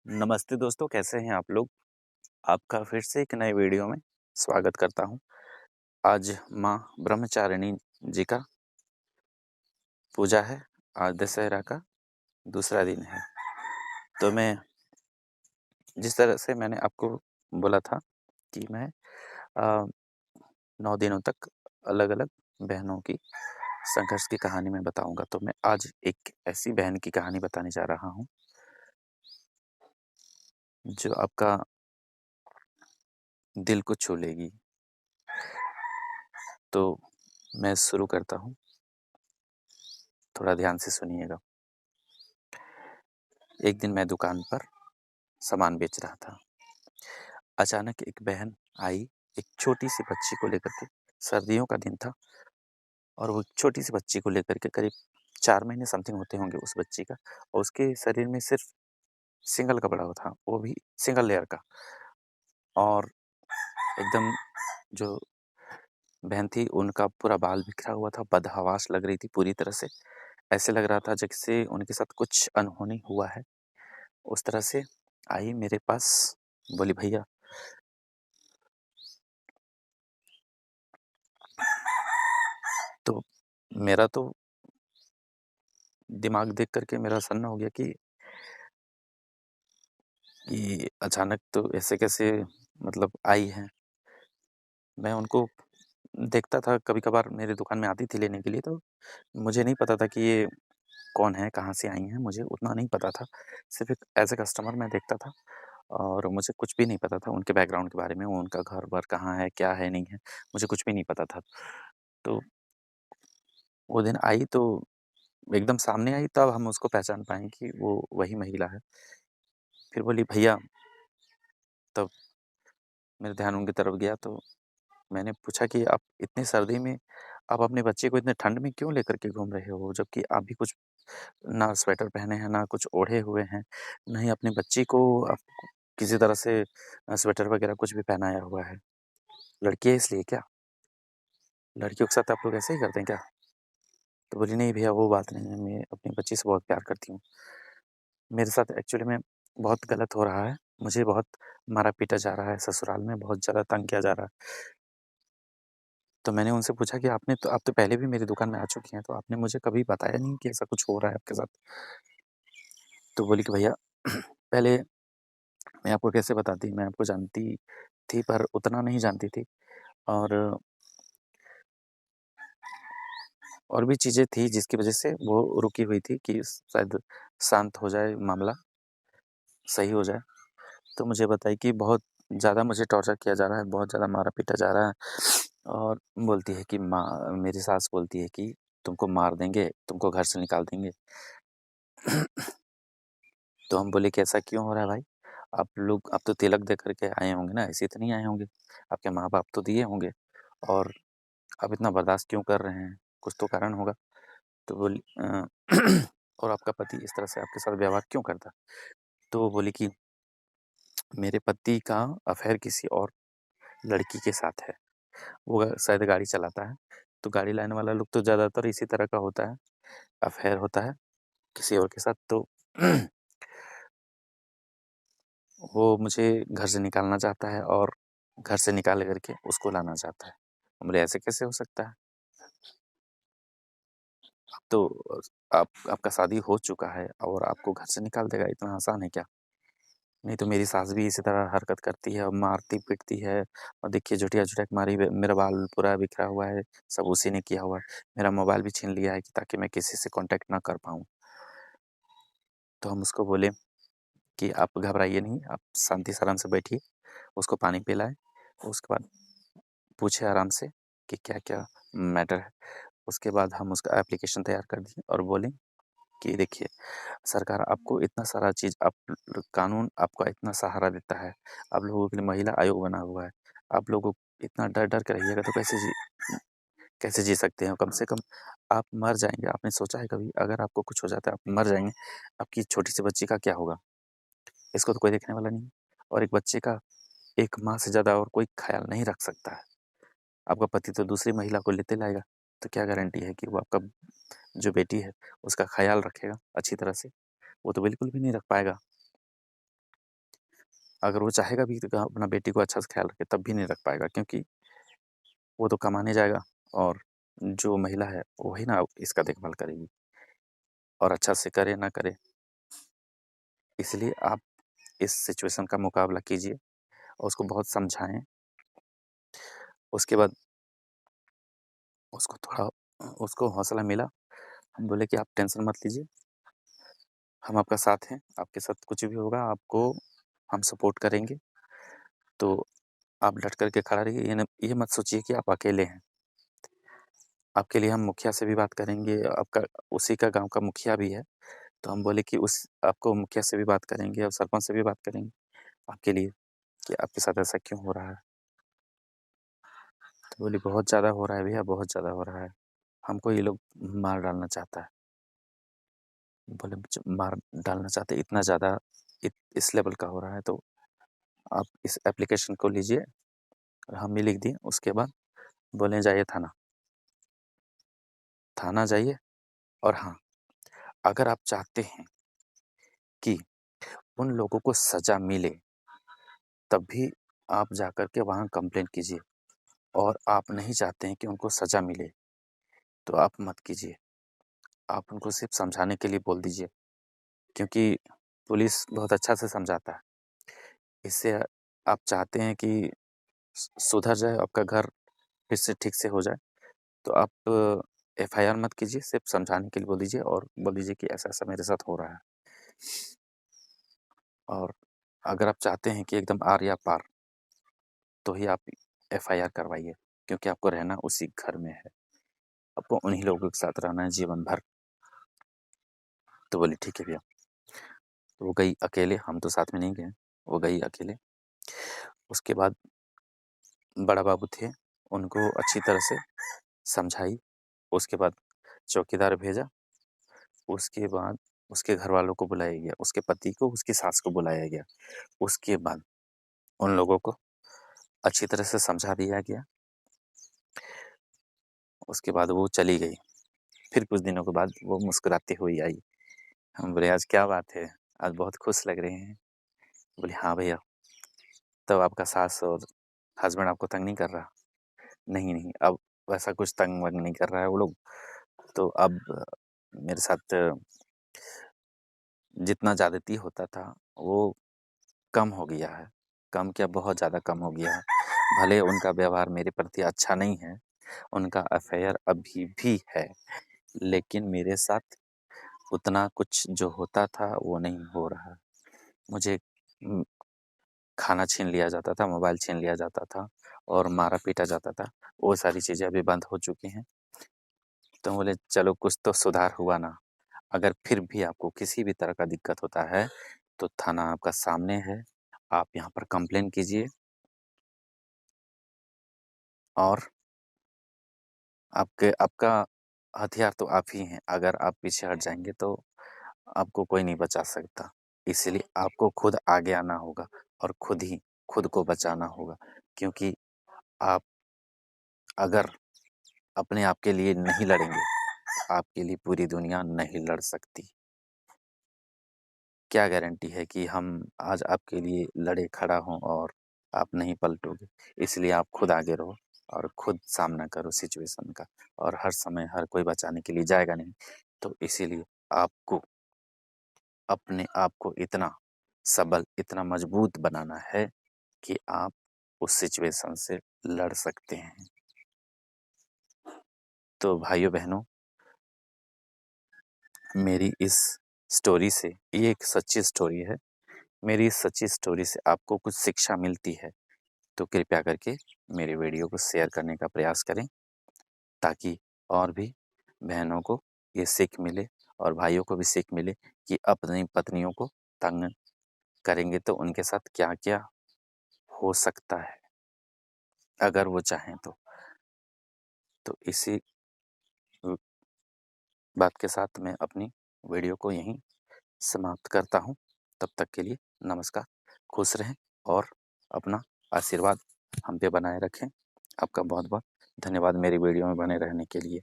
नमस्ते दोस्तों, कैसे हैं आप लोग? आपका फिर से एक नए वीडियो में स्वागत करता हूं। आज माँ ब्रह्मचारिणी जी का पूजा है। आज दशहरा का दूसरा दिन है। तो मैं जिस तरह से मैंने आपको बोला था कि मैं 9 दिनों तक अलग-अलग बहनों की संघर्ष की कहानी मैं बताऊँगा। तो मैं आज एक ऐसी बहन की कहानी बताने जा रहा हूँ, जो आपका दिल को छू लेगी। तो मैं शुरू करता हूँ, थोड़ा ध्यान से सुनिएगा। एक दिन मैं दुकान पर सामान बेच रहा था। अचानक एक बहन आई, एक छोटी-सी बच्ची को लेकर के। सर्दियों का दिन था और वो छोटी सी बच्ची को लेकर के, करीब 4 महीने समथिंग होते होंगे उस बच्ची का, और उसके शरीर में सिर्फ सिंगल कपड़ा हुआ था, वो भी सिंगल लेयर का। और एकदम जो बहन थी, उनका पूरा बाल बिखरा हुआ था, बदहवास लग रही थी पूरी तरह से। ऐसे लग रहा था जैसे उनके साथ कुछ अनहोनी हुआ है। उस तरह से आई मेरे पास, बोली, भैया। तो मेरा तो दिमाग देख कर के मेरा सन्न हो गया कि अचानक तो ऐसे कैसे, मतलब आई हैं। मैं उनको देखता था, कभी-कभार मेरी दुकान में आती थी लेने के लिए, तो मुझे नहीं पता था कि ये कौन है, कहाँ से आई हैं, मुझे उतना नहीं पता था। सिर्फ़ एक एज़ अ कस्टमर मैं देखता था और मुझे कुछ भी नहीं पता था उनके बैकग्राउंड के बारे में, उनका घर-वर कहाँ है, क्या है, नहीं है, मुझे कुछ भी नहीं पता था। तो वो दिन आई तो एकदम सामने आई, तब हम उसको पहचान पाए कि वो वही महिला है। फिर बोली, भैया। तब मेरा ध्यान उनकी तरफ गया, तो मैंने पूछा कि आप इतनी सर्दी में, आप अपने बच्चे को इतने ठंड में क्यों लेकर के घूम रहे हो? जबकि आप भी कुछ ना स्वेटर पहने हैं, ना कुछ ओढ़े हुए हैं, ना ही अपनी बच्ची को आप किसी तरह से स्वेटर वगैरह कुछ भी पहनाया हुआ है। लड़की है इसलिए क्या? लड़कियों के साथ आप लोग ऐसे ही करते हैं क्या? तो बोली, नहीं भैया, वो बात नहीं है, मैं अपनी बच्ची से बहुत प्यार करती हूँ। मेरे साथ एक्चुअली में बहुत गलत हो रहा है। मुझे बहुत मारा-पीटा जा रहा है, ससुराल में बहुत ज़्यादा तंग किया जा रहा है। तो मैंने उनसे पूछा कि आप तो पहले भी मेरी दुकान में आ चुकी हैं, तो आपने मुझे कभी बताया नहीं कि ऐसा कुछ हो रहा है आपके साथ। तो बोली कि भैया, पहले मैं आपको कैसे बताती, मैं आपको जानती थी पर उतना नहीं जानती थी। और और भी चीज़ें थी जिसकी वज़ह से वो रुकी हुई थी कि शायद शांत हो जाए मामला, सही हो जाए। तो मुझे बताई कि बहुत ज़्यादा मुझे टॉर्चर किया जा रहा है, बहुत ज़्यादा मारा-पीटा जा रहा है। और बोलती है कि मेरी सास बोलती है कि तुमको मार देंगे, तुमको घर से निकाल देंगे। तो हम बोले कि ऐसा क्यों हो रहा है भाई? आप तो तिलक दे कर के आए होंगे ना, ऐसे तो नहीं आए होंगे। आपके माँ-बाप तो दिए होंगे, और आप इतना बर्दाश्त क्यों कर रहे हैं? कुछ तो कारण होगा। तो बोली और आपका पति इस तरह से आपके साथ व्यवहार क्यों करता? तो वो बोली कि मेरे पति का अफ़ेयर किसी और लड़की के साथ है। वो शायद गाड़ी चलाता है, तो गाड़ी लाने वाला लोग तो ज़्यादातर इसी तरह का होता है, अफ़ेयर होता है किसी और के साथ। तो वो मुझे घर से निकालना चाहता है और घर से निकाल कर के उसको लाना चाहता है। हम बोले, ऐसे कैसे हो सकता है? तो आपका शादी हो चुका है और आपको घर से निकाल देगा, इतना आसान है क्या? नहीं तो मेरी सास भी इसी तरह हरकत करती है और मारती-पीटती है, और देखिए झुटिया-झुटिया के मारी मेरा बाल पूरा बिखरा हुआ है, सब उसी ने किया हुआ है। मेरा मोबाइल भी छीन लिया है कि ताकि मैं किसी से कॉन्टैक्ट ना कर पाऊँ। तो हम उसको बोले कि आप घबराइए नहीं, आप शांति से आराम से बैठिए, उसको पानी पिलाएँ, उसके बाद पूछे आराम से कि क्या-क्या मैटर है। उसके बाद हम उसका एप्लीकेशन तैयार कर दिए और बोले कि देखिए, सरकार आपको इतना सारा चीज़, आप कानून आपका इतना सहारा देता है, आप लोगों के लिए महिला आयोग बना हुआ है। आप लोगों इतना डर-डर के रहिएगा तो कैसे जी सकते हैं? कम से कम आप मर जाएँगे, आपने सोचा है कभी, अगर आपको कुछ हो जाता है, आप मर जाएँगे, आपकी छोटी-सी बच्ची का क्या होगा? इसको तो कोई देखने वाला नहीं है, और एक बच्चे का एक माँ से ज़्यादा और कोई ख़्याल नहीं रख सकता है। आपका पति तो दूसरी महिला को लेते लाएगा, तो क्या गारंटी है कि वो आपका जो बेटी है, उसका ख़्याल रखेगा अच्छी तरह से? वो तो बिल्कुल भी नहीं रख पाएगा। अगर वो चाहेगा भी तो अपना बेटी को अच्छा से ख्याल रखे तब भी नहीं रख पाएगा, क्योंकि वो तो कमाने जाएगा और जो महिला है वही ना इसका देखभाल करेगी, और अच्छा से करे ना करे। इसलिए आप इस सिचुएशन का मुकाबला कीजिए और उसको बहुत समझाएं। उसके बाद उसको थोड़ा उसको हौसला मिला, हम बोले कि आप टेंशन मत लीजिए, हम आपका साथ हैं, आपके साथ कुछ भी होगा आपको हम सपोर्ट करेंगे। तो आप डट कर के खड़ा रहिए, ये मत सोचिए कि आप अकेले हैं। आपके लिए हम मुखिया से भी बात करेंगे, आपका उसी का गाँव का मुखिया भी है। तो हम बोले कि उस आपको मुखिया से भी बात करेंगे और सरपंच से भी बात करेंगे आपके लिए, कि आपके साथ ऐसा क्यों हो रहा है। तो बोली बहुत ज़्यादा हो रहा है भैया, बहुत ज़्यादा हो रहा है, हमको ये लोग मार डालना चाहता है। बोले मार डालना चाहते, इतना ज़्यादा इस लेवल का हो रहा है तो आप इस एप्लीकेशन को लीजिए। हम भी लिख दिए। उसके बाद बोले जाइए थाना, थाना जाइए। और हाँ, अगर आप चाहते हैं कि उन लोगों को सज़ा मिले, तब भी आप जाकर के वहाँ कंप्लेंट कीजिए। और आप नहीं चाहते हैं कि उनको सज़ा मिले, तो आप मत कीजिए। आप उनको सिर्फ समझाने के लिए बोल दीजिए, क्योंकि पुलिस बहुत अच्छा से समझाता है। इससे आप चाहते हैं कि सुधर जाए, आपका घर फिर से ठीक से हो जाए, तो आप एफआईआर मत कीजिए, सिर्फ समझाने के लिए बोल दीजिए और बोल दीजिए कि ऐसा-ऐसा मेरे साथ हो रहा है। और अगर आप चाहते हैं कि एकदम आर या पार, तो ही आप एफआईआर करवाइए, क्योंकि आपको रहना उसी घर में है, आपको उन्हीं लोगों के साथ रहना है जीवन भर। तो बोली ठीक है भैया। तो वो गई अकेले, हम तो साथ में नहीं गए, वो गई अकेले। उसके बाद बड़ा बाबू थे, उनको अच्छी तरह से समझाई। उसके बाद चौकीदार भेजा। उसके बाद उसके घरवालों को बुलाया गया, उसके पति को, उसकी सास को बुलाया गया। उसके बाद उन लोगों को अच्छी तरह से समझा दिया गया। उसके बाद वो चली गई। फिर कुछ दिनों के बाद वो मुस्कुराती हुई आई। हम बोले आज क्या बात है, आज बहुत खुश लग रहे हैं। बोले हाँ भैया। तब आपका सास और हस्बैंड आपको तंग नहीं कर रहा? नहीं नहीं, अब वैसा कुछ तंग वंग नहीं कर रहा है वो लोग। तो अब मेरे साथ जितना ज़्यादती होता था वो कम हो गया है। कम क्या, बहुत ज़्यादा कम हो गया है। भले उनका व्यवहार मेरे प्रति अच्छा नहीं है, उनका अफेयर अभी भी है, लेकिन मेरे साथ उतना कुछ जो होता था वो नहीं हो रहा। मुझे खाना छीन लिया जाता था, मोबाइल छीन लिया जाता था और मारा पीटा जाता था। वो सारी चीज़ें अभी बंद हो चुकी हैं। तो बोले चलो कुछ तो सुधार हुआ ना। अगर फिर भी आपको किसी भी तरह का दिक्कत होता है तो थाना आपका सामने है, आप यहाँ पर कंप्लेन कीजिए। और आपका हथियार तो आप ही हैं, अगर आप पीछे हट जाएँगे तो आपको कोई नहीं बचा सकता। इसीलिए आपको खुद आगे आना होगा और खुद ही खुद को बचाना होगा, क्योंकि आप अगर अपने आप के लिए नहीं लड़ेंगे, आपके लिए पूरी दुनिया नहीं लड़ सकती। क्या गारंटी है कि हम आज आपके लिए लड़े खड़ा हों और आप नहीं पलटोगे। इसलिए आप खुद आगे रहो और खुद सामना करो सिचुएशन का। और हर समय हर कोई बचाने के लिए जाएगा नहीं। तो इसीलिए आपको अपने आप को इतना सबल, इतना मजबूत बनाना है कि आप उस सिचुएशन से लड़ सकते हैं। तो भाइयों-बहनों, मेरी इस स्टोरी से, ये एक सच्ची स्टोरी है, मेरी इस सच्ची स्टोरी से आपको कुछ शिक्षा मिलती है, तो कृपया करके मेरे वीडियो को शेयर करने का प्रयास करें, ताकि और भी बहनों को ये सीख मिले और भाइयों को भी सीख मिले कि अपनी पत्नियों को तंग करेंगे तो उनके साथ क्या-क्या हो सकता है, अगर वो चाहें तो। तो इसी बात के साथ मैं अपनी वीडियो को यहीं समाप्त करता हूँ। तब तक के लिए नमस्कार, खुश रहें और अपना आशीर्वाद हम पे बनाए रखें। आपका बहुत-बहुत धन्यवाद मेरी वीडियो में बने रहने के लिए।